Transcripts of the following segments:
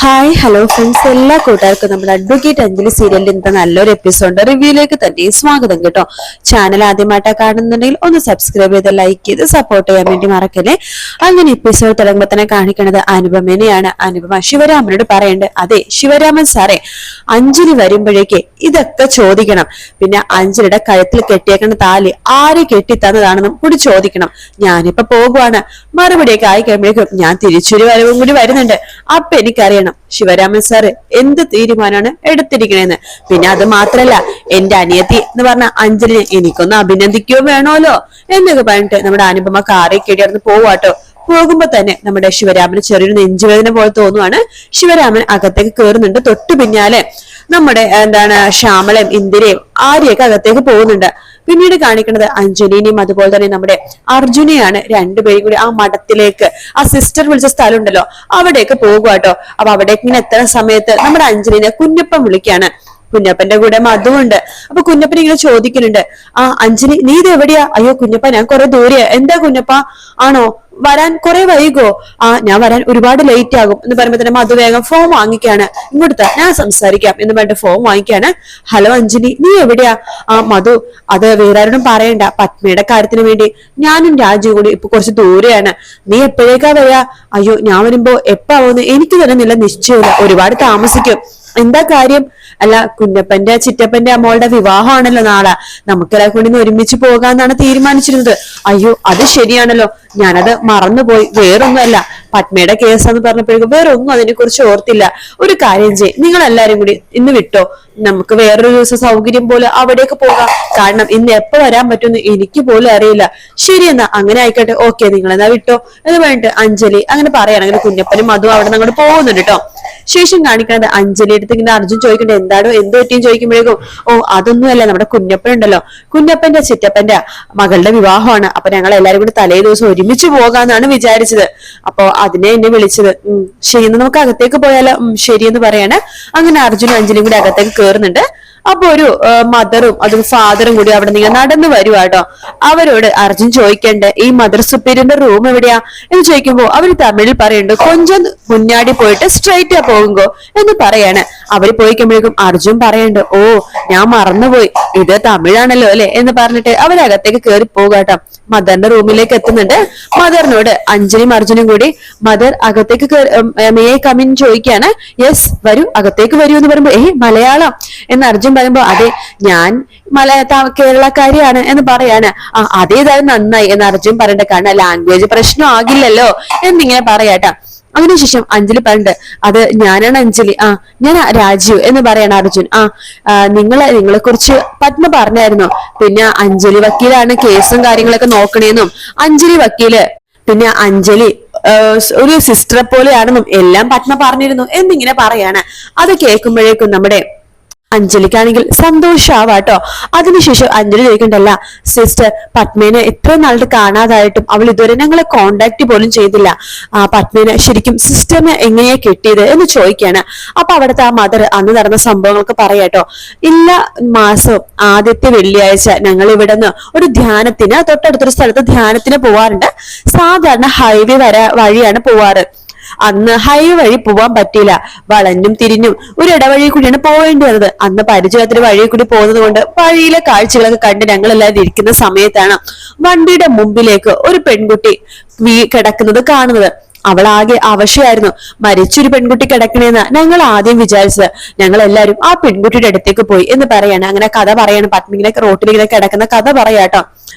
Hi hello friends, എല്ലാ കൂട്ടുകാർക്കും നമ്മുടെ അഡ്വക്കേറ്റ് അഞ്ജലി സീരിയലിന്റെ ഇന്നത്തെ നല്ലൊരു എപ്പിസോഡ് റിവ്യൂയിലേക്ക് തന്നെ സ്വാഗതം കേട്ടോ. ചാനൽ ആദ്യമായിട്ടാ കാണുന്നുണ്ടെങ്കിൽ ഒന്ന് സബ്സ്ക്രൈബ് ചെയ്ത് ലൈക്ക് ചെയ്ത് സപ്പോർട്ട് ചെയ്യാൻ വേണ്ടി മറക്കല്ലേ. അങ്ങനെ എപ്പിസോഡ് തുടങ്ങുമ്പോൾ തന്നെ കാണിക്കുന്നത് അനുപമനെയാണ്. അനുപമ ശിവരാമനോട് പറയണ്ട്, അതെ ശിവരാമൻ സാറേ, അഞ്ജലി വരുമ്പോഴേക്ക് ഇതൊക്കെ ചോദിക്കണം. പിന്നെ അഞ്ജലിയുടെ കഴുത്തിൽ കെട്ടിയേക്കുന്ന താലി ആര് കെട്ടിത്തന്നതാണെന്നും കൂടി ചോദിക്കണം. ഞാനിപ്പോ പോകുവാണ്, മറുപടിയൊക്കെ ആയി കഴിയുമ്പോഴേക്കും ഞാൻ തിരിച്ചൊരു വരവും കൂടി വരുന്നുണ്ട്. അപ്പൊ എനിക്കറിയണം ശിവരാമൻ സാറ് എന്ത് തീരുമാനമാണ് എടുത്തിരിക്കണേന്ന്. പിന്നെ അത് മാത്രല്ല, എന്റെ അനിയത്തി എന്ന് പറഞ്ഞ അഞ്ജലിനെ എനിക്കൊന്ന് അഭിനന്ദിക്കുകയോ വേണമല്ലോ എന്നൊക്കെ പറഞ്ഞിട്ട് നമ്മുടെ അനുപമ കാറിൽ കയറിയാർന്ന് പോവാട്ടോ. പോകുമ്പോ തന്നെ നമ്മുടെ ശിവരാമന് ചെറിയൊരു നെഞ്ചുവേദന പോലെ തോന്നുവാണ്. ശിവരാമൻ അകത്തേക്ക് കയറുന്നുണ്ട്. തൊട്ടു പിന്നാലെ നമ്മുടെ ശ്യാമളയും ഇന്ദിരയും ആര്യയൊക്കെ അകത്തേക്ക് പോകുന്നുണ്ട്. പിന്നീട് കാണിക്കുന്നത് അഞ്ജലിനെയും അതുപോലെ തന്നെ നമ്മുടെ അർജുനെയാണ്. രണ്ടുപേരും കൂടി ആ മഠത്തിലേക്ക്, ആ സിസ്റ്റർ വിളിച്ച സ്ഥലം ഉണ്ടല്ലോ, അവിടേക്ക് പോകുവാട്ടോ. അപ്പൊ അവിടേക്ക് ഇങ്ങനെ എത്തുന്ന സമയത്ത് നമ്മുടെ അഞ്ജലിനെ കുഞ്ഞപ്പൻ വിളിക്കാണ്. കുഞ്ഞപ്പന്റെ കൂടെ മധുവുണ്ട്. അപ്പൊ കുഞ്ഞപ്പൻ ഇങ്ങനെ ചോദിക്കുന്നുണ്ട്, ആ അഞ്ജലി നീ ഇത് എവിടെയാ? അയ്യോ കുഞ്ഞപ്പ, ഞാൻ കുറെ ദൂരെയാ. എന്താ കുഞ്ഞപ്പ? ആണോ, വരാൻ കുറെ വൈകോ? ഞാൻ വരാൻ ഒരുപാട് ലേറ്റ് ആകും എന്ന് പറയുമ്പോ തന്നെ മധു വേഗം ഫോം വാങ്ങിക്കാണ്. ഇങ്ങോട്ട് ഞാൻ സംസാരിക്കാം എന്ന് പറഞ്ഞിട്ട് ഫോം വാങ്ങിക്കാണ്. ഹലോ അഞ്ജലി, നീ എവിടെയാ? മധു, അത് വേറെ ആരോടും പറയണ്ട, പത്മയുടെ കാര്യത്തിന് വേണ്ടി ഞാനും രാജു കൂടി ഇപ്പൊ കുറച്ച് ദൂരെയാണ്. നീ എപ്പോഴേക്കാ വരാ? അയ്യോ ഞാൻ വരുമ്പോ എപ്പാവുന്നു എനിക്ക് തന്നെ നില നിശ്ചയമില്ല, ഒരുപാട് താമസിക്കും. എന്താ കാര്യം? അല്ല, കുഞ്ഞപ്പന്റെ ചിറ്റപ്പന്റെ അമ്മോളുടെ വിവാഹമാണല്ലോ നാളെ, നമുക്കെല്ലാം കൂടി ഒരുമിച്ച് പോകാന്നാണ് തീരുമാനിച്ചിരുന്നത്. അയ്യോ അത് ശരിയാണല്ലോ, ഞാനത് മറന്നുപോയി. വേറൊന്നുമല്ല, പത്മയുടെ കേസാന്ന് പറഞ്ഞപ്പോഴേക്കും വേറെ ഒന്നും അതിനെ കുറിച്ച് ഓർത്തില്ല. ഒരു കാര്യം ചെയ്യ്, നിങ്ങൾ എല്ലാരും കൂടി ഇന്ന് വിട്ടോ, നമുക്ക് വേറൊരു ദിവസം സൗകര്യം പോലെ അവിടേക്ക് പോകാം. കാരണം ഇന്ന് എപ്പോ വരാൻ പറ്റുമെന്ന് എനിക്ക് പോലും അറിയില്ല. ശരി എന്നാ അങ്ങനെ ആയിക്കോട്ടെ, ഓക്കെ നിങ്ങൾ എന്നാ വിട്ടോ എന്ന് പറഞ്ഞിട്ട് അഞ്ജലി അങ്ങനെ പറയാണ്. അങ്ങനെ കുഞ്ഞപ്പനും അതും അവിടെ നിന്ന് അങ്ങോട്ട് പോകുന്നുണ്ട് കേട്ടോ. ശേഷം കാണിക്കുന്നത് അഞ്ജലി അടുത്ത് ഇങ്ങനെ അർജുൻ ചോദിക്കണ്ടേ, എന്താണോ എന്ത് പറ്റിയും ചോദിക്കുമ്പോഴേക്കും, ഓ അതൊന്നുമല്ല, നമ്മുടെ കുഞ്ഞപ്പൻ ഉണ്ടല്ലോ, കുഞ്ഞപ്പന്റെ ചിറ്റപ്പന്റെ മകളുടെ വിവാഹമാണ്. അപ്പൊ ഞങ്ങൾ എല്ലാരും കൂടി തലേ ദിവസം ഒരുമിച്ച് പോകാന്നാണ് വിചാരിച്ചത്. അപ്പൊ അതിനെ എന്നെ വിളിച്ചത്. ശരിയെന്ന് നമുക്ക് അകത്തേക്ക് പോയാലോ? ശരിയെന്ന് പറയാണ്. അങ്ങനെ അർജുനും അഞ്ജലിയും കൂടി അകത്തേക്ക് കേറുന്നുണ്ട്. അപ്പൊ ഒരു മദറും അതും ഫാദറും കൂടി അവിടെ നിന്ന് നടന്നു വരുവാട്ടോ. അവരോട് അർജുൻ ചോദിക്കണ്ടേ, ഈ മദർ സുപ്പീരിയറിന്റെ റൂം എവിടെയാ എന്ന് ചോദിക്കുമ്പോ അവര് തമിഴിൽ പറയുന്നുണ്ട്, കൊഞ്ചം മുന്നാടി പോയിട്ട് സ്ട്രൈറ്റ് പോകുമ്പോ എന്ന് പറയാണ്. അവര് പോയിക്കുമ്പോഴേക്കും അർജുൻ പറയണ്ട്, ഓ ഞാൻ മറന്നുപോയി, ഇത് തമിഴാണല്ലോ അല്ലെ എന്ന് പറഞ്ഞിട്ട് അവരകത്തേക്ക് കയറി പോകാട്ടോ. മദറിന്റെ റൂമിലേക്ക് എത്തുന്നുണ്ട്. മദറിനോട് അഞ്ജലിയും അർജുനും കൂടി മദർ അകത്തേക്ക് മേ കമിൻ ചോദിക്കാണ്. യെസ് വരൂ, അകത്തേക്ക് വരൂ എന്ന് പറയുമ്പോ മലയാളം എന്ന് അർജുൻ പറയുമ്പോ, അതെ ഞാൻ കേരളക്കാരിയാണ് എന്ന് പറയാണ്. അതേതായാലും നന്നായി എന്ന് അർജുൻ പറയണ്ട, കാരണം ലാംഗ്വേജ് പ്രശ്നം ആകില്ലല്ലോ എന്നിങ്ങനെ പറയാട്ടാ. അതിനുശേഷം അഞ്ജലി പറഞ്ഞിട്ട്, അത് ഞാനാണ് അഞ്ജലി, ഞാൻ രാജീവ് എന്ന് പറയാണ് അർജുൻ. നിങ്ങളെ കുറിച്ച് പത്മ പറഞ്ഞായിരുന്നു. പിന്നെ അഞ്ജലി വക്കീലാണ് കേസും കാര്യങ്ങളൊക്കെ നോക്കണേന്നും, അഞ്ജലി വക്കീല് പിന്നെ അഞ്ജലി ഒരു സിസ്റ്ററെ പോലെയാണെന്നും എല്ലാം പത്മ പറഞ്ഞിരുന്നു എന്നിങ്ങനെ പറയാണ്. അത് കേൾക്കുമ്പോഴേക്കും നമ്മുടെ അഞ്ജലിക്കാണെങ്കിൽ സന്തോഷാവാട്ടോ. അതിനുശേഷം അഞ്ജലി ചോദിക്കണ്ടല്ല, സിസ്റ്റർ പത്മേനെ എത്ര നാളുടെ കാണാതായിട്ടും അവൾ ഇതുവരെ ഞങ്ങളെ കോണ്ടാക്ട് പോലും ചെയ്തില്ല. പത്മേനെ ശരിക്കും സിസ്റ്ററിനെ എങ്ങനെയാ കിട്ടിയത് എന്ന് ചോദിക്കാണ്. അപ്പൊ അവിടുത്തെ ആ മദർ അന്ന് നടന്ന സംഭവങ്ങളൊക്കെ പറയാട്ടോ. എല്ലാ മാസവും ആദ്യത്തെ വെള്ളിയാഴ്ച ഞങ്ങൾ ഇവിടെ നിന്ന് ഒരു ധ്യാനത്തിന്, തൊട്ടടുത്തൊരു സ്ഥലത്ത് ധ്യാനത്തിന് പോവാറുണ്ട്. സാധാരണ ഹൈവേ വഴിയാണ് പോവാറ്. അന്ന് ഹൈവേ വഴി പോവാൻ പറ്റിയില്ല, വളഞ്ഞും തിരിഞ്ഞും ഒരു ഇടവഴി കൂടിയാണ് പോവേണ്ടി വന്നത്. അന്ന് പരിചയത്തിന് വഴി കൂടി പോകുന്നത് കൊണ്ട് വഴിയിലെ കാഴ്ചകളൊക്കെ കണ്ട് ഞങ്ങൾ എല്ലാവരും ഇരിക്കുന്ന സമയത്താണ് വണ്ടിയുടെ മുമ്പിലേക്ക് ഒരു പെൺകുട്ടി കിടക്കുന്നത് കാണുന്നത്. അവളാകെ അവശയായിരുന്നു. മരിച്ചൊരു പെൺകുട്ടി കിടക്കണേന്ന് ഞങ്ങൾ ആദ്യം വിചാരിച്ചത്. ഞങ്ങൾ എല്ലാവരും ആ പെൺകുട്ടിയുടെ അടുത്തേക്ക് പോയി എന്ന് പറയാണ്. അങ്ങനെ കഥ പറയാണ്. പത്മിങ്ങനെ റോട്ടിലിങ്ങനെ കിടക്കുന്ന കഥ പറയാട്ടോ.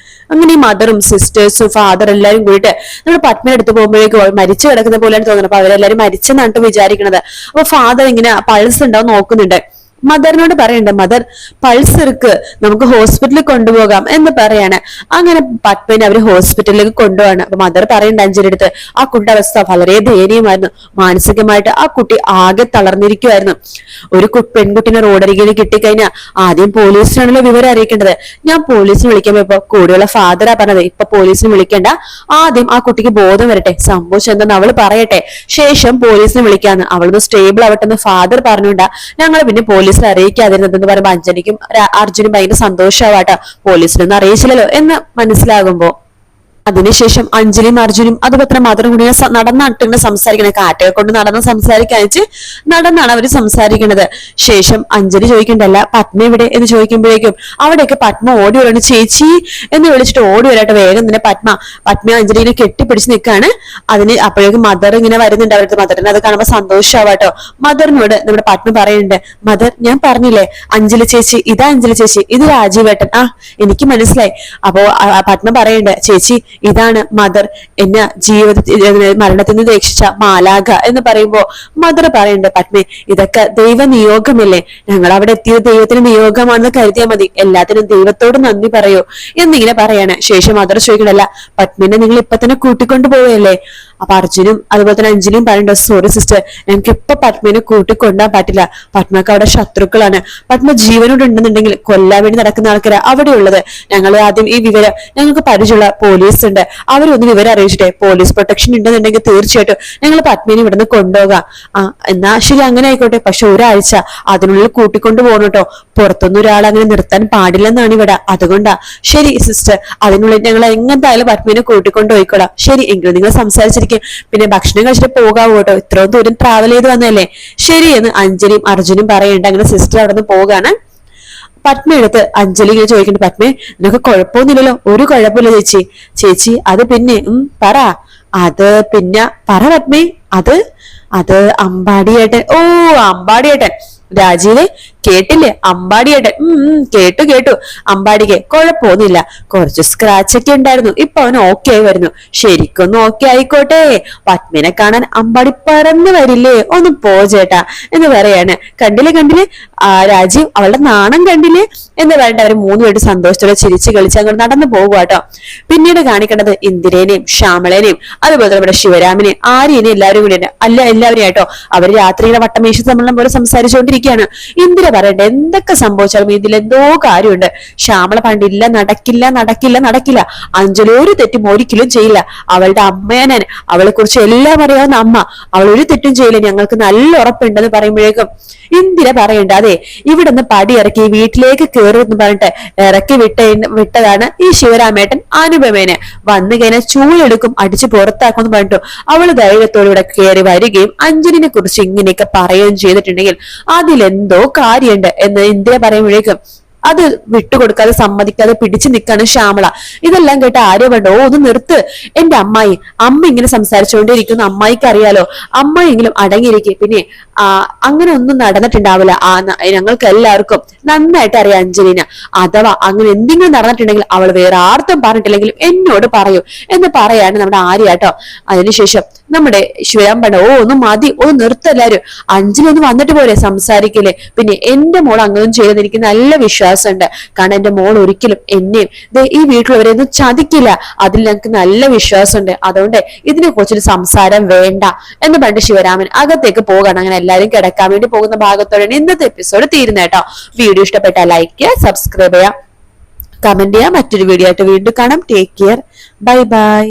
അങ്ങനെ ഈ മദറും സിസ്റ്റേഴ്സും ഫാദറും എല്ലാരും കൂടിയിട്ട് നമ്മൾ പത്മയുടെ അടുത്ത് പോകുമ്പോഴേക്കും മരിച്ചു കിടക്കുന്ന പോലെയാണ് തോന്നുന്നത്. അപ്പൊ അവരെല്ലാരും മരിച്ചെന്നാണ് വിചാരിക്കണത്. അപ്പൊ ഫാദർ ഇങ്ങനെ പൾസ് ഉണ്ടാവും നോക്കുന്നുണ്ട്. മദറിനോട് പറയണ്ട, മദർ പൾസ് ഇருக்கு, നമുക്ക് ഹോസ്പിറ്റലിൽ കൊണ്ടുപോകാം എന്ന് പറയാണ്. അങ്ങനെ പത്മനെ അവര് ഹോസ്പിറ്റലിലേക്ക് കൊണ്ടുപോവാണ്. അപ്പൊ മദർ പറയണ്ട അഞ്ജലി അടുത്ത്, ആ കുട്ടിയുടെ അവസ്ഥ വളരെ ദയനീയമായിരുന്നു. മാനസികമായിട്ട് ആ കുട്ടി ആകെ തളർന്നിരിക്കുമായിരുന്നു. ഒരു പെൺകുട്ടിനെ റോഡരികിൽ കിട്ടിക്കഴിഞ്ഞാൽ ആദ്യം പോലീസിനാണല്ലോ വിവരം അറിയിക്കേണ്ടത്. ഞാൻ പോലീസിന് വിളിക്കാൻ പോയപ്പോ കൂടെയുള്ള ഫാദറാ പറഞ്ഞത്, ഇപ്പൊ പോലീസിന് വിളിക്കേണ്ട, ആദ്യം ആ കുട്ടിക്ക് ബോധം വരട്ടെ, സംഭവിച്ചത് എന്താന്ന് അവള് പറയട്ടെ, ശേഷം പോലീസിന് വിളിക്കാന്ന്. അവളൊന്ന് സ്റ്റേബിൾ ആവട്ടെ എന്ന് ഫാദർ പറഞ്ഞുകൊണ്ടാ ഞങ്ങൾ പിന്നെ പോലീസിനെ അറിയിക്കാതിരുന്നതെന്ന് പറയുമ്പോ അഞ്ജലിക്കും അർജുനും ഭയങ്കര സന്തോഷമാവാട്ടോ. പോലീസിനൊന്നും അറിയിച്ചില്ലല്ലോ എന്ന് മനസ്സിലാകുമ്പോ അതിനുശേഷം അഞ്ജലിയും അർജുനും അതുപോലെ മധുരം കൂടി നടന്നിട്ട് സംസാരിക്കണേ, കാറ്റൊക്കെ കൊണ്ട് നടന്ന് സംസാരിക്കാനിച്ച് നടന്നാണ് അവര് സംസാരിക്കുന്നത്. ശേഷം അഞ്ജലി ചോദിക്കണ്ടല്ല പത്മ എവിടെ എന്ന് ചോദിക്കുമ്പോഴേക്കും അവിടെയൊക്കെ പത്മ ഓടി വരാണ്. ചേച്ചി എന്ന് വിളിച്ചിട്ട് ഓടി വരാട്ടെ വേഗം തന്നെ പത്മ അഞ്ജലിനെ കെട്ടിപ്പിടിച്ച് നിൽക്കാണ്. അതിന് അപ്പോഴേക്കും മദർ ഇങ്ങനെ വരുന്നുണ്ട്. അവർക്ക് മദറിന് അത് കാണുമ്പോൾ സന്തോഷമാവാട്ടോ. മദറിനോട് നമ്മുടെ പത്മ പറയുന്നുണ്ട്, മദർ ഞാൻ പറഞ്ഞില്ലേ അഞ്ജലി ചേച്ചി, ഇതാ അഞ്ജലി ചേച്ചി, ഇത് രാജീവേട്ടൻ. എനിക്ക് മനസ്സിലായി. അപ്പോ പത്മ പറയുന്നുണ്ട്, ചേച്ചി ഇതാണ് മദർ, എന്നെ മരണത്തിൽ നിന്ന് രക്ഷിച്ച മാലാഖ എന്ന് പറയുമ്പോ മദർ പറയുന്നുണ്ട്, പത്മേ ഇതൊക്കെ ദൈവ നിയോഗമല്ലേ, ഞങ്ങൾ അവിടെ എത്തിയത് ദൈവത്തിന് നിയോഗമാണെന്ന് കരുതിയാൽ മതി, എല്ലാത്തിനും ദൈവത്തോട് നന്ദി പറയൂ എന്നിങ്ങനെ പറയാണ്. ശേഷം മദർ ചോദിക്കണല്ല പത്മിനെ നിങ്ങൾ ഇപ്പൊ തന്നെ കൂട്ടിക്കൊണ്ടു പോവുകയല്ലേ? അപ്പൊ അർജുനും അതുപോലെ തന്നെ അഞ്ജലിയും പറയണ്ടോ, സോറി സിസ്റ്റർ ഞങ്ങൾക്ക് ഇപ്പൊ പത്മിനെ കൂട്ടിക്കൊണ്ടാൻ പറ്റില്ല, പത്മക്ക് അവിടെ ശത്രുക്കളാണ്, പത്മ ജീവനോട് ഉണ്ടെന്നുണ്ടെങ്കിൽ കൊല്ലാൻ വേണ്ടി നടക്കുന്ന ആൾക്കാരാ അവിടെ ഉള്ളത്. ഞങ്ങൾ ആദ്യം ഈ വിവരം ഞങ്ങൾക്ക് പരിചയമുള്ള പോലീസ് ഉണ്ട്, അവരൊന്ന് വിവരം അറിയിച്ചിട്ടെ, പോലീസ് പ്രൊട്ടക്ഷൻ ഉണ്ടെന്നുണ്ടെങ്കിൽ തീർച്ചയായിട്ടും ഞങ്ങൾ പത്മിനെ ഇവിടുന്ന് കൊണ്ടുപോകാം. എന്നാ ശരി അങ്ങനെ ആയിക്കോട്ടെ, പക്ഷെ ഒരാഴ്ച അതിനുള്ളിൽ കൂട്ടിക്കൊണ്ടു പോകണം കേട്ടോ, പുറത്തൊന്നും ഒരാൾ അങ്ങനെ നിർത്താൻ പാടില്ലെന്നാണ് ഇവിടെ, അതുകൊണ്ടാ. ശരി സിസ്റ്റർ, അതിനുള്ളിൽ ഞങ്ങൾ എങ്ങനെയായാലും പത്മിനെ കൂട്ടിക്കൊണ്ടു പോയിക്കോളാം. ശരി എങ്കിലും നിങ്ങൾ സംസാരിച്ചിരിക്കും, പിന്നെ ഭക്ഷണം കഴിച്ചിട്ട് പോകാവൂ കേട്ടോ, ഇത്രയും ദൂരം ട്രാവൽ ചെയ്ത് വന്നല്ലേ. ശരിയെന്ന് അഞ്ജലിയും അർജുനും പറയണ്ട. അങ്ങനെ സിസ്റ്റർ അവിടെ നിന്ന് പോകാണ്. പത്മ എടുത്ത് അഞ്ജലി ഇങ്ങനെ ചോദിക്കണ്ട, പത്മേ നിനക്ക് കുഴപ്പമൊന്നുമില്ലല്ലോ? ഒരു കുഴപ്പമില്ല ചേച്ചി അത് പിന്നെ പറ, അത് പിന്നെ പറ പത്മേ. അത് അമ്പാടിയേട്ടൻ. ഓ അമ്പാടിയേട്ടൻ, രാജീവ് കേട്ടില്ലേ അമ്പാടിയേട്ടൻ? കേട്ടു. അമ്പാടിക്ക് കുഴപ്പമൊന്നുമില്ല, കുറച്ച് സ്ക്രാച്ച് ഒക്കെ ഉണ്ടായിരുന്നു, ഇപ്പൊ അവൻ ഓക്കെ ആയി വരുന്നു. ശരിക്കൊന്നും ഓക്കെ ആയിക്കോട്ടെ, പത്മിനെ കാണാൻ അമ്പാടി പറന്ന് വരില്ലേ, ഒന്ന് പോ ചേട്ടാ എന്ന് പറയാണ്. കണ്ടില്ലേ രാജീവ് അവളുടെ നാണം കണ്ടില്ലേ എന്ന് പറയണ്ട. അവര് മൂന്നുപേരും സന്തോഷത്തോടെ ചിരിച്ച് കളിച്ച് അങ്ങോട്ട് നടന്നു പോകുക കേട്ടോ. പിന്നീട് കാണിക്കേണ്ടത് ഇന്ദിരേനെയും ശ്യാമളേനെയും അതുപോലെ നമ്മുടെ ശിവരാമനെയും ആര്യനെയും എല്ലാവരും കൂടി എല്ലാവരും ആയിട്ടോ. അവര് രാത്രിയുടെ വട്ടമേശ സമ്മേളനം പോലെ സംസാരിച്ചുകൊണ്ടിരിക്കുകയാണ്. ഇന്ദിര പറയട്ടെ എന്തൊക്കെ സംഭവിച്ചാലും ഇതിലെന്തോ കാര്യമുണ്ട്. ശ്യാമള പണ്ടില്ല, നടക്കില്ല. അഞ്ജലി ഒരു തെറ്റും ഒരിക്കലും ചെയ്യില്ല. അവളുടെ അമ്മയാനാൻ, അവളെ കുറിച്ച് എല്ലാം അറിയാവുന്ന അമ്മ, അവൾ ഒരു തെറ്റും ചെയ്യില്ല, ഞങ്ങൾക്ക് നല്ല ഉറപ്പുണ്ടെന്ന് പറയുമ്പോഴേക്കും ഇന്ദിര പറയണ്ട, അതെ ഇവിടുന്ന് പടി ഇറക്കി വീട്ടിലേക്ക് കയറുമെന്ന് പറഞ്ഞിട്ട് ഇറക്കി വിട്ടതാണ് ഈ ശിവരാമേട്ടൻ അനുപമേനെ. വന്നു കഴിഞ്ഞാൽ ചൂളെടുക്കും, അടിച്ചു പുറത്താക്കും എന്ന് പറഞ്ഞിട്ടു അവള് ധൈര്യത്തോടെ ഇവിടെ കയറി വരികയും അഞ്ജലിനെ കുറിച്ച് ഇങ്ങനെയൊക്കെ പറയുകയും ചെയ്തിട്ടുണ്ടെങ്കിൽ അതിലെന്തോ കാര്യമുണ്ട് എന്ന് ഇന്ദിര പറയുമ്പോഴേക്കും അത് വിട്ടുകൊടുക്കാതെ സമ്മതിക്കാതെ പിടിച്ചു നിൽക്കാണ് ശ്യാമള. ഇതെല്ലാം കേട്ട് ആര്യ വേണ്ട, ഓ ഒന്ന് നിർത്ത്, എന്റെ അമ്മ ഇങ്ങനെ സംസാരിച്ചുകൊണ്ടിരിക്കുന്നു, അമ്മായിക്ക് അറിയാലോ, അമ്മായെങ്കിലും അടങ്ങിയിരിക്കും. പിന്നെ അങ്ങനെ ഒന്നും നടന്നിട്ടുണ്ടാവില്ല, ഞങ്ങൾക്ക് എല്ലാവർക്കും നന്നായിട്ട് അറിയാം അഞ്ജലിന. അഥവാ അങ്ങനെ എന്തെങ്കിലും നടന്നിട്ടുണ്ടെങ്കിൽ അവൾ വേറെ ആർത്തും പറഞ്ഞിട്ടില്ലെങ്കിലും എന്നോട് പറയൂ എന്ന് പറയാണ് നമ്മുടെ ആര്യ കേട്ടോ. അതിനുശേഷം നമ്മുടെ ശിവരാം പറഞ്ഞ, ഓ ഒന്ന് മതി, ഒന്ന് നിർത്തല്ലാരും, അഞ്ജലി ഒന്ന് വന്നിട്ട് പോരെ സംസാരിക്കില്ലേ. പിന്നെ എന്റെ മോൾ അങ്ങനെയൊന്നും ചെയ്തെന്ന് എനിക്ക് നല്ല വിശ്വാസമുണ്ട്, കാരണം എന്റെ മോൾ ഒരിക്കലും എന്നെയും ഈ വീട്ടിലുള്ളവരെയൊന്നും ചതിക്കില്ല, അതിൽ ഞങ്ങൾക്ക് നല്ല വിശ്വാസമുണ്ട്, അതുകൊണ്ട് ഇതിനെ കുറിച്ചൊരു സംസാരം വേണ്ട എന്ന് പറഞ്ഞിട്ട് ശിവരാമൻ അകത്തേക്ക് പോകണം. അങ്ങനെ എല്ലാവരും കിടക്കാൻ വേണ്ടി പോകുന്ന ഭാഗത്തോടെയാണ് ഇന്നത്തെ എപ്പിസോഡ് തീരുന്നത് കേട്ടോ. വീഡിയോ ഇഷ്ടപ്പെട്ടാൽ ലൈക്ക് ചെയ്യുക, സബ്സ്ക്രൈബ് ചെയ്യുക, കമന്റ് ചെയ്യുക. മറ്റൊരു വീഡിയോ ആയിട്ട് വീണ്ടും കാണാം. Take care, by.